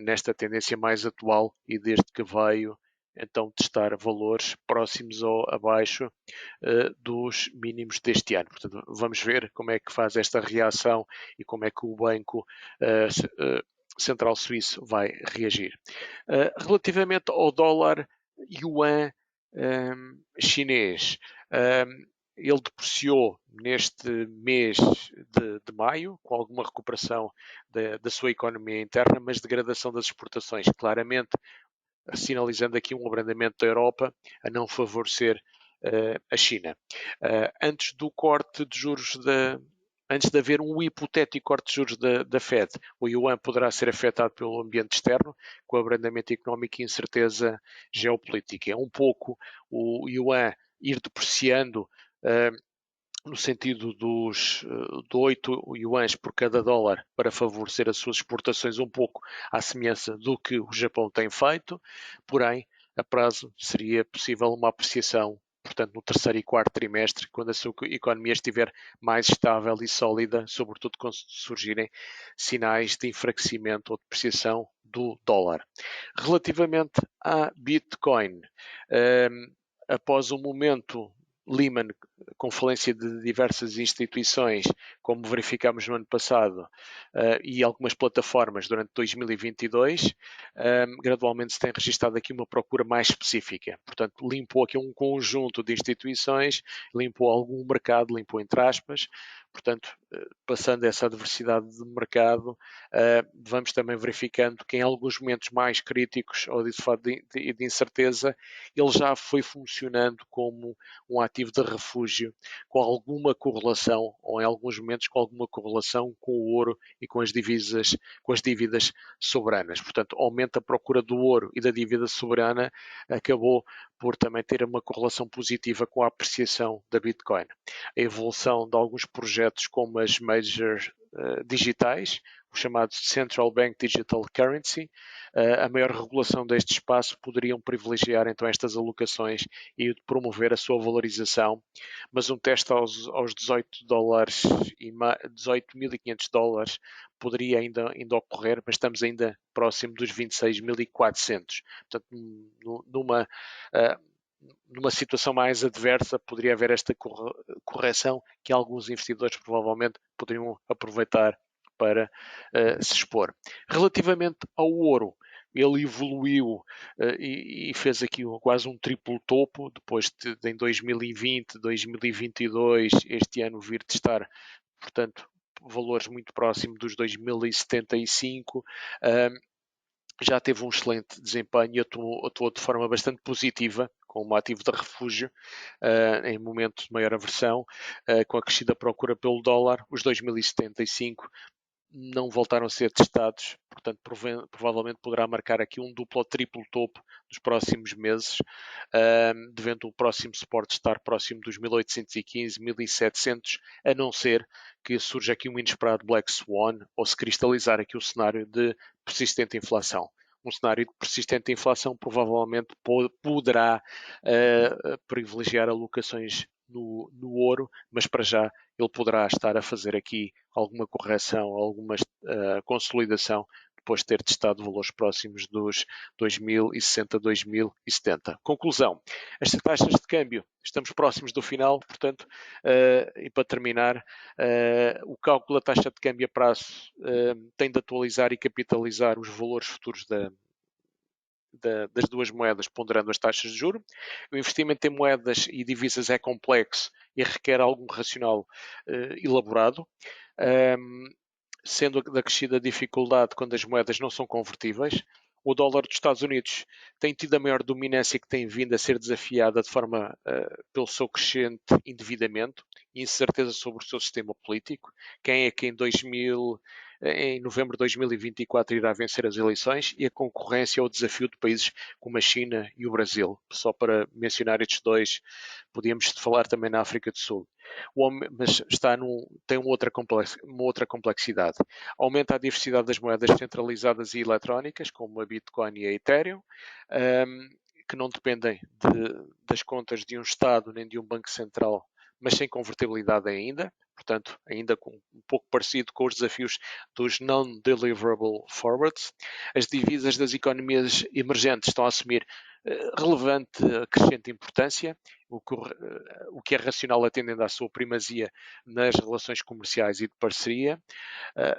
nesta tendência mais atual e desde que veio então testar valores próximos ou abaixo dos mínimos deste ano. Portanto, vamos ver como é que faz esta reação e como é que o Banco Central Suíço vai reagir. Relativamente ao dólar yuan chinês, ele depreciou neste mês de maio, com alguma recuperação da sua economia interna, mas degradação das exportações, claramente sinalizando aqui um abrandamento da Europa a não favorecer a China. Antes do corte de juros antes de haver um hipotético corte de juros da Fed, o yuan poderá ser afetado pelo ambiente externo, com abrandamento económico e incerteza geopolítica. É um pouco o yuan ir depreciando no sentido de 8 yuans por cada dólar para favorecer as suas exportações, um pouco à semelhança do que o Japão tem feito, porém, a prazo seria possível uma apreciação, portanto, no terceiro e quarto trimestre, quando a sua economia estiver mais estável e sólida, sobretudo quando surgirem sinais de enfraquecimento ou depreciação do dólar. Relativamente à Bitcoin, após um momento Lehman, com falência de diversas instituições, como verificámos no ano passado, e algumas plataformas durante 2022, gradualmente se tem registado aqui uma procura mais específica. Portanto, limpou aqui um conjunto de instituições, limpou algum mercado, limpou entre aspas. Portanto, passando essa adversidade de mercado, vamos também verificando que em alguns momentos mais críticos ou de incerteza, ele já foi funcionando como um ativo de refúgio com alguma correlação, ou em alguns momentos com alguma correlação com o ouro e com as dívidas soberanas. Portanto, aumenta a procura do ouro e da dívida soberana, acabou por também ter uma correlação positiva com a apreciação da Bitcoin. A evolução de alguns projetos como as majors digitais, o chamado Central Bank Digital Currency, a maior regulação deste espaço poderiam privilegiar então estas alocações e promover a sua valorização, mas um teste aos 18 dólares e 18.500 dólares poderia ainda ocorrer, mas estamos ainda próximo dos 26.400. Portanto, numa situação mais adversa, poderia haver esta correção que alguns investidores provavelmente poderiam aproveitar para se expor. Relativamente ao ouro, ele evoluiu e fez aqui quase um triplo topo, depois de em 2020, 2022, este ano vir testar, portanto, valores muito próximos dos 2075, já teve um excelente desempenho e atuou de forma bastante positiva, como ativo de refúgio, em momentos de maior aversão, com a crescida procura pelo dólar, os 2075 não voltaram a ser testados, portanto provavelmente poderá marcar aqui um duplo ou triplo topo nos próximos meses, devendo o próximo suporte estar próximo dos 1815, 1700, a não ser que surja aqui um inesperado Black Swan ou se cristalizar aqui o cenário de persistente inflação. Um cenário de persistente inflação provavelmente poderá privilegiar alocações no ouro, mas para já ele poderá estar a fazer aqui alguma correção, alguma consolidação depois de ter testado valores próximos dos 2060, 2070. Conclusão, estas taxas de câmbio, estamos próximos do final, portanto, e para terminar, o cálculo da taxa de câmbio a prazo tem de atualizar e capitalizar os valores futuros das duas moedas, ponderando as taxas de juros. O investimento em moedas e divisas é complexo e requer algum racional elaborado, sendo da crescida dificuldade quando as moedas não são convertíveis. O dólar dos Estados Unidos tem tido a maior dominância que tem vindo a ser desafiada de forma pelo seu crescente endividamento e incerteza sobre o seu sistema político. Quem é que em novembro de 2024 irá vencer as eleições e a concorrência ou desafio de países como a China e o Brasil. Só para mencionar estes dois, podíamos falar também na África do Sul. Mas tem uma outra complexidade. Aumenta a diversidade das moedas centralizadas e eletrónicas, como a Bitcoin e a Ethereum, que não dependem das contas de um Estado nem de um banco central, mas sem convertibilidade ainda, portanto, ainda um pouco parecido com os desafios dos non-deliverable forwards. As divisas das economias emergentes estão a assumir relevante crescente importância, o que é racional atendendo à sua primazia nas relações comerciais e de parceria.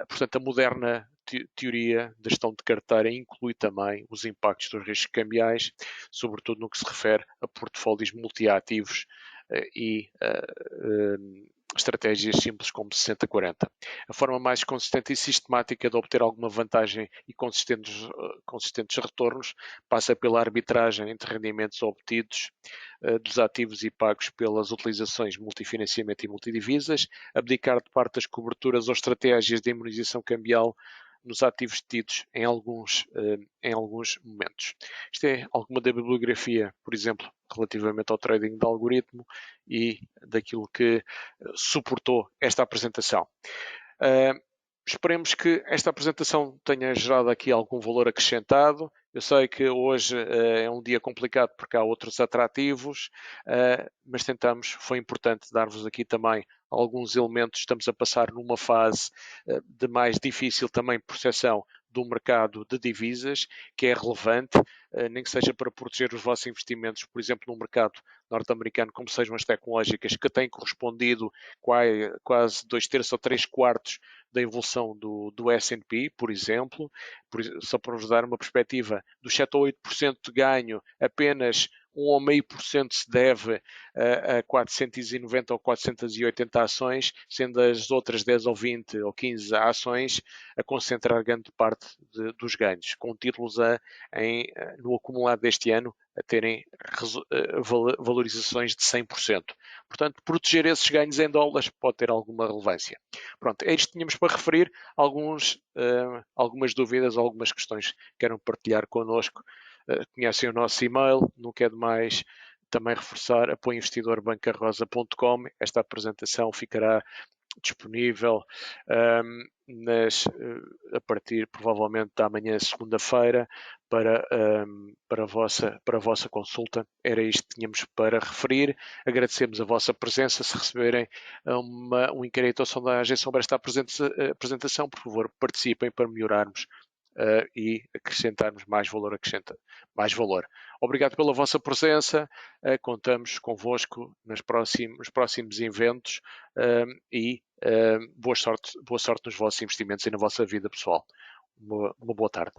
Portanto, a moderna teoria da gestão de carteira inclui também os impactos dos riscos cambiais, sobretudo no que se refere a portfólios multiativos e estratégias simples como 60-40. A forma mais consistente e sistemática de obter alguma vantagem e consistentes retornos passa pela arbitragem entre rendimentos obtidos dos ativos e pagos pelas utilizações multifinanciamento e multidivisas, abdicar de parte das coberturas ou estratégias de imunização cambial nos ativos tidos em alguns momentos. Isto é alguma da bibliografia, por exemplo, relativamente ao trading de algoritmo e daquilo que suportou esta apresentação. Esperemos que esta apresentação tenha gerado aqui algum valor acrescentado. Eu sei que hoje é um dia complicado porque há outros atrativos, mas foi importante dar-vos aqui também alguns elementos. Estamos a passar numa fase de mais difícil também percepção do mercado de divisas, que é relevante, nem que seja para proteger os vossos investimentos, por exemplo, no mercado norte-americano, como sejam as tecnológicas, que têm correspondido quase 2/3 ou 3/4 da evolução do S&P, por exemplo. Só para vos dar uma perspectiva, dos 7 ou 8% de ganho, apenas 1,5% se deve a 490 ou 480 ações, sendo as outras 10 ou 20 ou 15 ações a concentrar grande parte dos ganhos, com títulos no acumulado deste ano a terem valorizações de 100%. Portanto, proteger esses ganhos em dólares pode ter alguma relevância. Pronto, é isto que tínhamos para referir. Algumas dúvidas, algumas questões que queiram partilhar connosco. Conhecem o nosso e-mail, não é demais também reforçar apoioinvestidorbancarrosa.com. Esta apresentação ficará disponível a partir provavelmente da manhã, segunda-feira, para a vossa consulta. Era isto que tínhamos para referir. Agradecemos a vossa presença. Se receberem um inquérito ou sondagem sobre esta apresentação, por favor, participem para melhorarmos e acrescentarmos mais valor. Obrigado pela vossa presença. Contamos convosco nos próximos eventos e boa sorte nos vossos investimentos e na vossa vida pessoal. Uma boa tarde.